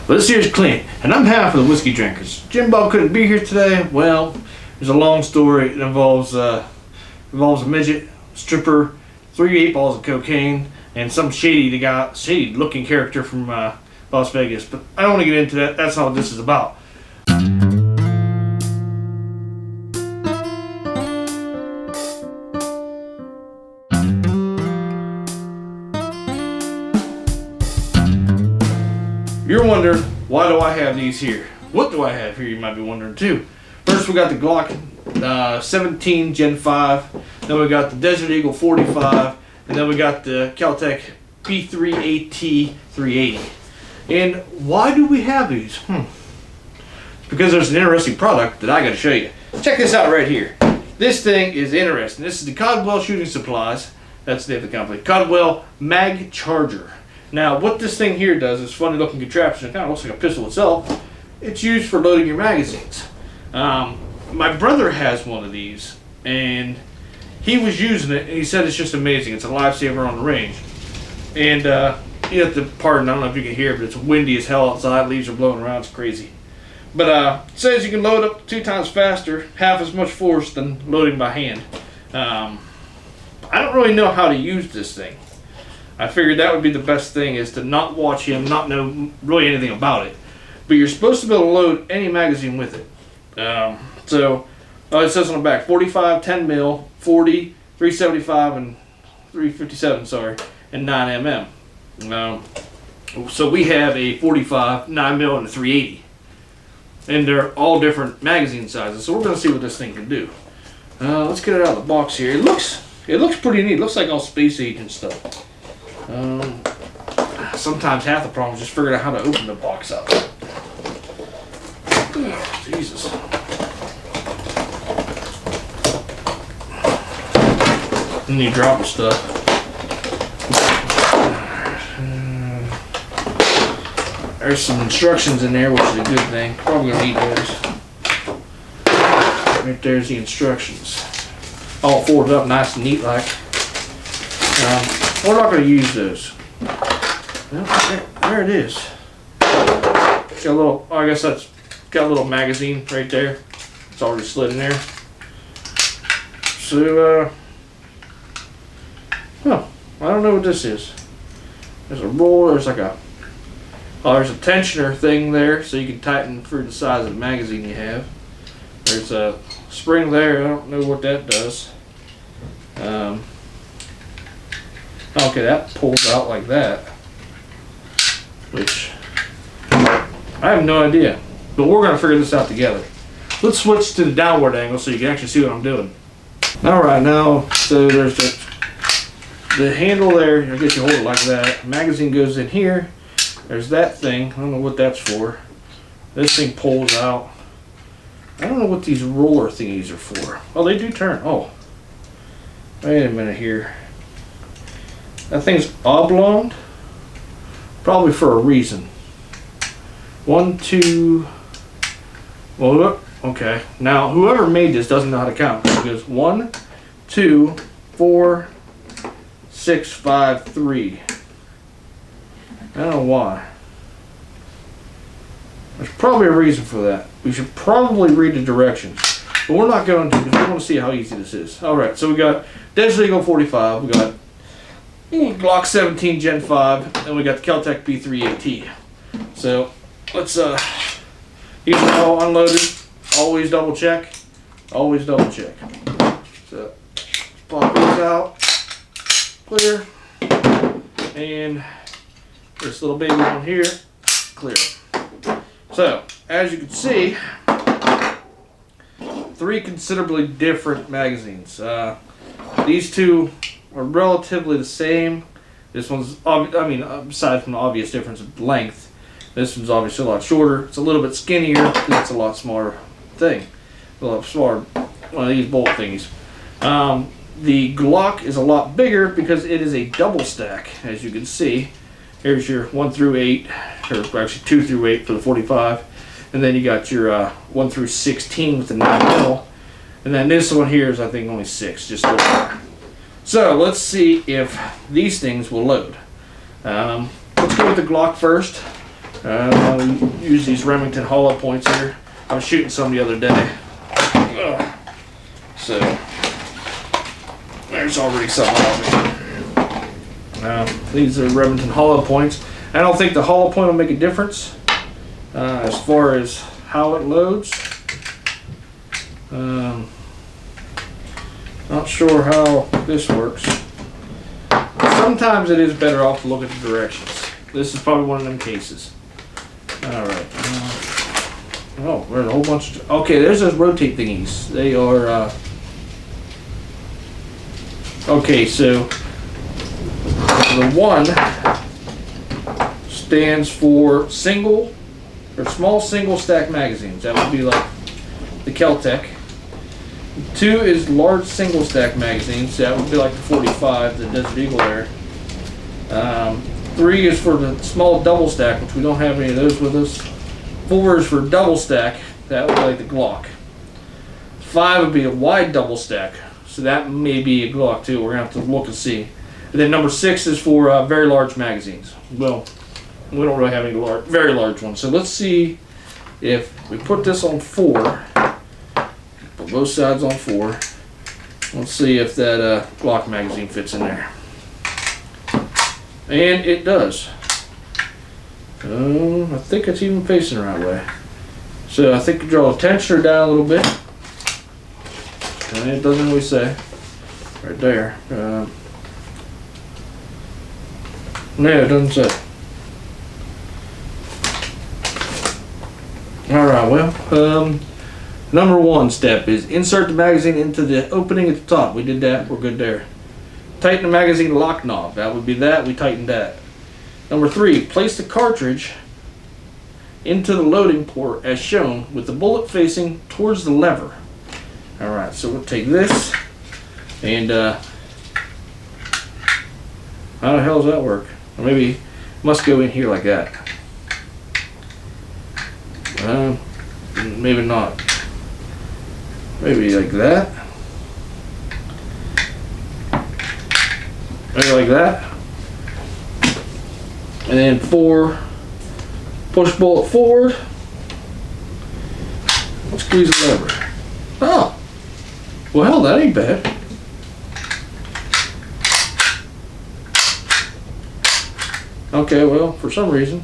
This here's Clint, and I'm half of the whiskey drinkers. Jim Bob couldn't be here today. Well, there's a long story. It involves a midget, stripper, 3 8 balls of cocaine, and some shady looking character from Las Vegas. But I don't want to get into that. That's not what this is about. You're wondering, why do I have these here? What do I have here, you might be wondering too. First we got the Glock 17 Gen 5, then we got the Desert Eagle 45, and then we got the Kel-Tec P3AT 380. And why do we have these? It's because there's an interesting product that I gotta show you. Check this out right here. This thing is interesting. This is the Caldwell shooting supplies. That's the name of the company. Caldwell Mag Charger. Now, what this thing here does is funny looking contraption. It kind of looks like a pistol itself. It's used for loading your magazines. My brother has one of these, and he was using it, and he said it's just amazing. It's a lifesaver on the range. And you have to pardon, I don't know if you can hear, but it's windy as hell outside. Leaves are blowing around. It's crazy. But it says you can load up 2 times faster, half as much force than loading by hand. I don't really know how to use this thing. I figured that would be the best thing, is to not watch him, not know really anything about it. But you're supposed to be able to load any magazine with it. It says on the back, 45, 10 mil, 40, 375, and 357, sorry, and 9 mm. So we have a 45, 9 mil, and a 380. And they're all different magazine sizes. So we're going to see what this thing can do. Let's get it out of the box here. It looks pretty neat. It looks like all space age and stuff. Sometimes half the problem is just figuring out how to open the box up. Oh, Jesus. And you drop the stuff. There's some instructions in there, which is a good thing. Probably gonna need those. Right there's the instructions. All folded up nice and neat like. We're not going to use those. Well, there it is. Got a little, I guess that's got a little magazine right there. It's already slid in there. So, I don't know what this is. There's a roller, there's like a, there's a tensioner thing there so you can tighten for the size of the magazine you have. There's a spring there, I don't know what that does. Okay, that pulls out like that, which I have no idea, but we're going to figure this out together. Let's switch to the downward angle so you can actually see what I'm doing. Alright, now, so there's the handle there, I guess you hold it like that. Magazine goes in here. There's that thing, I don't know what that's for. This thing pulls out. I don't know what these roller thingies are for. Oh, they do turn. Oh, wait a minute here. That thing's oblong, probably for a reason. 1, 2, well, look, okay. Now, whoever made this doesn't know how to count. It goes 1, 2, 4, 6, 5, 3. I don't know why. There's probably a reason for that. We should probably read the directions, but we're not going to, because we want to see how easy this is. Alright, so we got Desert Eagle 45, we got Glock 17 Gen 5, and we got the Kel-Tec P3AT. So let's these are all unloaded. Always double check. Always double check. So pop these out. Clear. And this little baby one here. Clear. So as you can see, 3 considerably different magazines. These 2 are relatively the same. This one's, aside from the obvious difference of length, this one's obviously a lot shorter. It's a little bit skinnier. It's a lot smaller thing. A lot smaller, one of these bolt thingies. The Glock is a lot bigger because it is a double stack, as you can see. Here's your 1 through 8, or actually 2 through 8 for the 45. And then you got your 1 through 16 with the 9mm. And then this one here is, I think, only 6, just a little more. So let's see if these things will load. Let's go with the Glock first. We use these Remington hollow points here. I was shooting some the other day. So there's already something on it. These are Remington hollow points. I don't think the hollow point will make a difference as far as how it loads. Not sure how this works. Sometimes it is better off to look at the directions. This is probably one of them cases. Alright. Oh, there's a whole bunch of... Okay, there's those rotate thingies. They are... Okay, so... The 1 stands for single... or small single stack magazines. That would be like the kel-tec. 2 is large single stack magazines. That would be like the 45, the Desert Eagle there. 3 is for the small double stack, which we don't have any of those with us. 4 is for double stack. That would be like the Glock. 5 would be a wide double stack. So that may be a Glock too. We're going to have to look and see. And then number 6 is for very large magazines. Well, we don't really have any very large ones. So let's see if we put this on 4. Put both sides on 4. Let's see if that Glock magazine fits in there. And it does. I think it's even facing the right way. So I think you draw the tensioner down a little bit. And it doesn't really say. Right there. No, it doesn't say. Alright, well, number 1 step is insert the magazine into the opening at the top. We did that, we're good there. Tighten the magazine lock knob. That would be that, we tightened that. Number 3, place the cartridge into the loading port as shown with the bullet facing towards the lever. Alright, so we'll take this and how the hell does that work? Or maybe it must go in here like that. Maybe not. Maybe like that. Maybe like that. And then 4, push bullet forward. Squeeze the lever. Oh, well, that ain't bad. Okay, well, for some reason.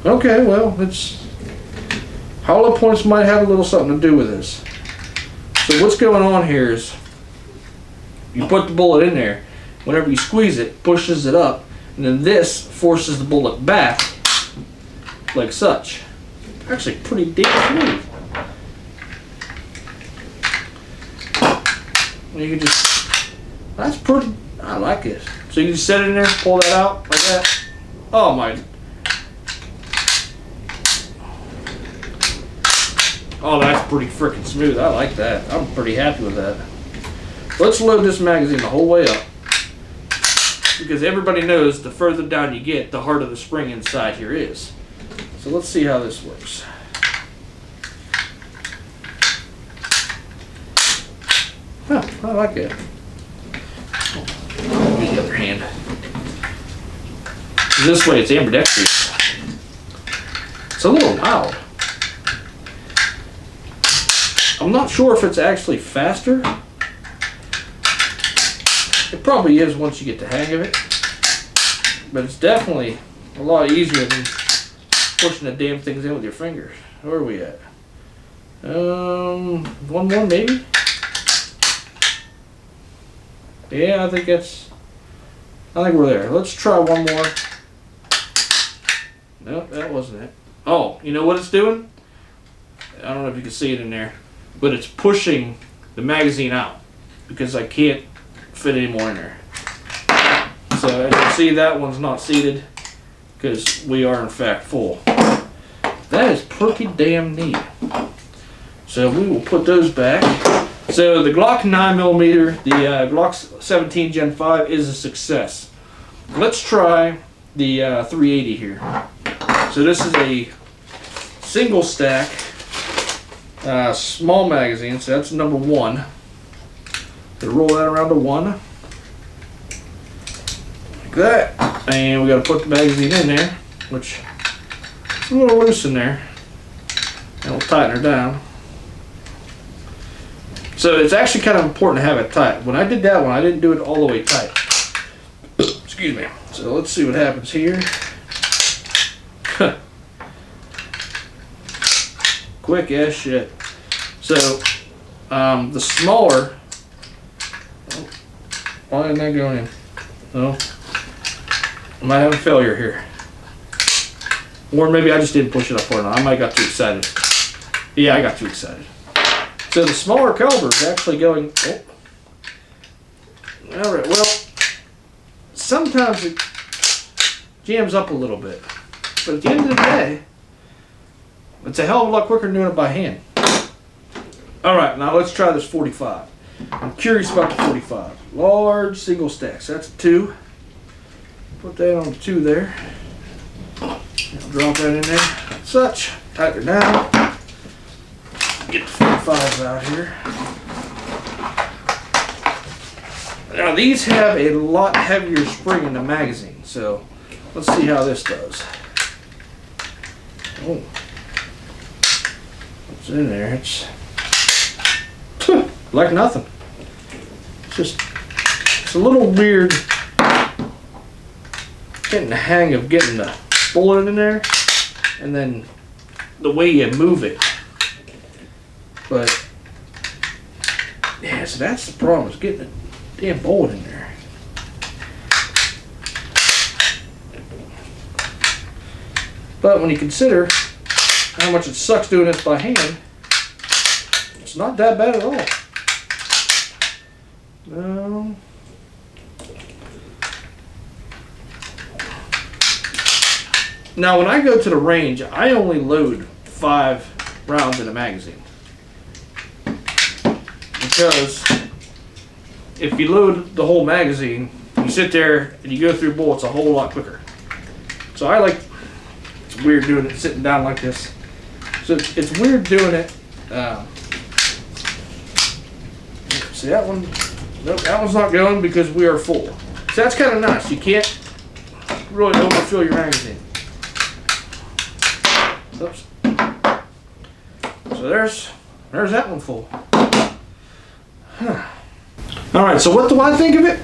Okay, well, it's... Hollow points might have a little something to do with this. So what's going on here is you put the bullet in there. Whenever you squeeze it, pushes it up, and then this forces the bullet back like such. Actually pretty damn smooth. You can just... That's pretty... I like it. So you can just set it in there, pull that out like that. Oh my... Oh, that's pretty freaking smooth. I like that. I'm pretty happy with that. Let's load this magazine the whole way up. Because everybody knows the further down you get, the harder the spring inside here is. So let's see how this works. Huh, I like it. Use the other hand. This way it's ambidextrous. It's a little loud. I'm not sure if it's actually faster. It probably is once you get the hang of it. But it's definitely a lot easier than pushing the damn things in with your fingers. Where are we at? 1-1 maybe? Yeah, I think we're there. Let's try one more. Nope, that wasn't it. Oh, you know what it's doing? I don't know if you can see it in there, but it's pushing the magazine out because I can't fit any more in there. So as you can see, that one's not seated because we are in fact full. That is pretty damn neat. So we will put those back. So the Glock 9mm, the Glock 17 Gen 5 is a success. Let's try the 380 here. So this is a single stack, small magazine, so that's number 1. So roll that around to 1. like that. And we got to put the magazine in there, which is a little loose in there. And we'll tighten her down. So it's actually kind of important to have it tight. When I did that one, I didn't do it all the way tight. Excuse me. So let's see what happens here. Quick as shit. So the smaller. Oh, why isn't that going in? No. I might have a failure here. Or maybe I just didn't push it up far enough. I might have got too excited. Yeah, I got too excited. So the smaller caliber is actually going. Oh. All right. Well, sometimes it jams up a little bit, but at the end of the day, it's a hell of a lot quicker than doing it by hand. All right, now let's try this 45. I'm curious about the 45. Large single stacks. That's 2. Put that on 2 there. I'll drop that in there. Such. Tighten her down. Get the 45s out here. Now these have a lot heavier spring in the magazine, so let's see how this does. Oh, what's in there? It's like nothing. It's a little weird getting the hang of getting the bullet in there, and then the way you move it. But yeah, so that's the problem, is getting the damn bullet in there. But when you consider how much it sucks doing this by hand, it's not that bad at all. Now when I go to the range, I only load 5 rounds in a magazine. Because if you load the whole magazine, you sit there and you go through bullets a whole lot quicker. So I like, it's weird doing it sitting down like this. So it's weird doing it. See that one? Nope, that one's not going because we are full. So that's kind of nice. You can't really overfill your magazine. Oops. So there's that one full. All right, so what do I think of it?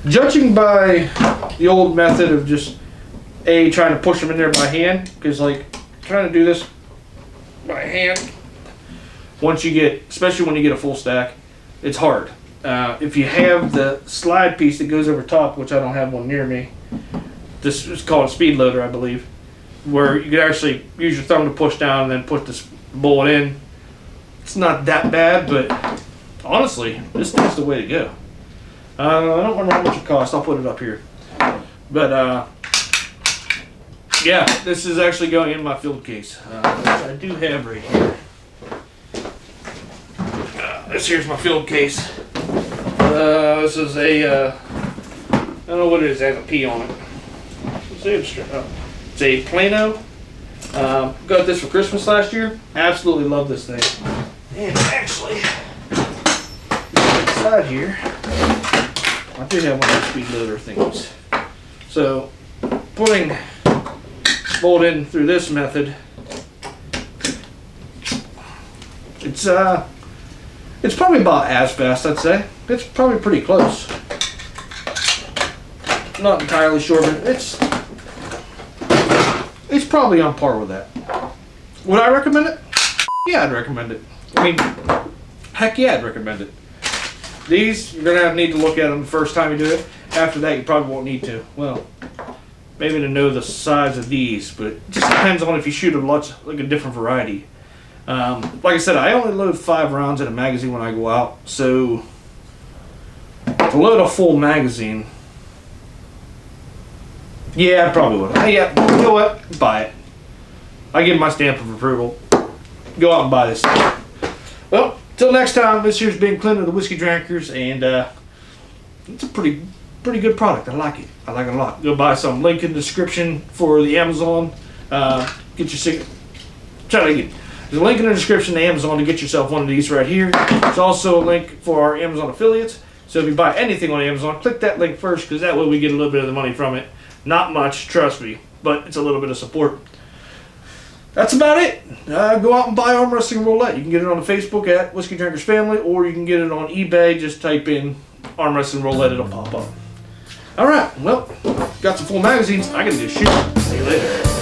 Judging by the old method of just trying to push them in there by hand, because like trying to do this by hand, once you get, especially when you get a full stack, it's hard. If you have the slide piece that goes over top, which I don't have one near me, this is called a speed loader, I believe, where you can actually use your thumb to push down and then put this bullet in. It's not that bad, but honestly, this thing's the way to go. I don't remember how much it costs. I'll put it up here. But yeah, this is actually going in my field case, which I do have right here. This here's my field case. This is a, I don't know what it is, it has a P on it. It's a Plano. Got this for Christmas last year. Absolutely love this thing. And actually, inside here, I do have one of those speed loader things. So, putting bolt in through this method, it's probably about as fast, I'd say. It's probably pretty close. Not entirely sure, but it's probably on par with that. Would I recommend it? Yeah, I'd recommend it. I mean, heck yeah, I'd recommend it. These, you're gonna need to look at them the first time you do it. After that, you probably won't need to. Well, maybe to know the size of these, but it just depends on if you shoot like a different variety. Like I said, I only load 5 rounds in a magazine when I go out, so to load a full magazine, yeah, I probably would. Yeah, you know what? Buy it. I give my stamp of approval. Go out and buy this. Well, till next time, this here's been Clint of the Whiskey Drinkers, and it's a pretty good product. I like it. I like it a lot. Go buy some. Link in the description for the Amazon. Get your signature. Try it again. There's a link in the description to Amazon to get yourself one of these right here. There's also a link for our Amazon affiliates. So if you buy anything on Amazon, click that link first, because that way we get a little bit of the money from it. Not much, trust me, but it's a little bit of support. That's about it. Go out and buy Arm Wrestling Roulette. You can get it on the Facebook at Whiskey Drinkers Family, or you can get it on eBay. Just type in Arm Wrestling Roulette, it'll pop up. Alright, well, got some full magazines. I gotta do shit. See you later.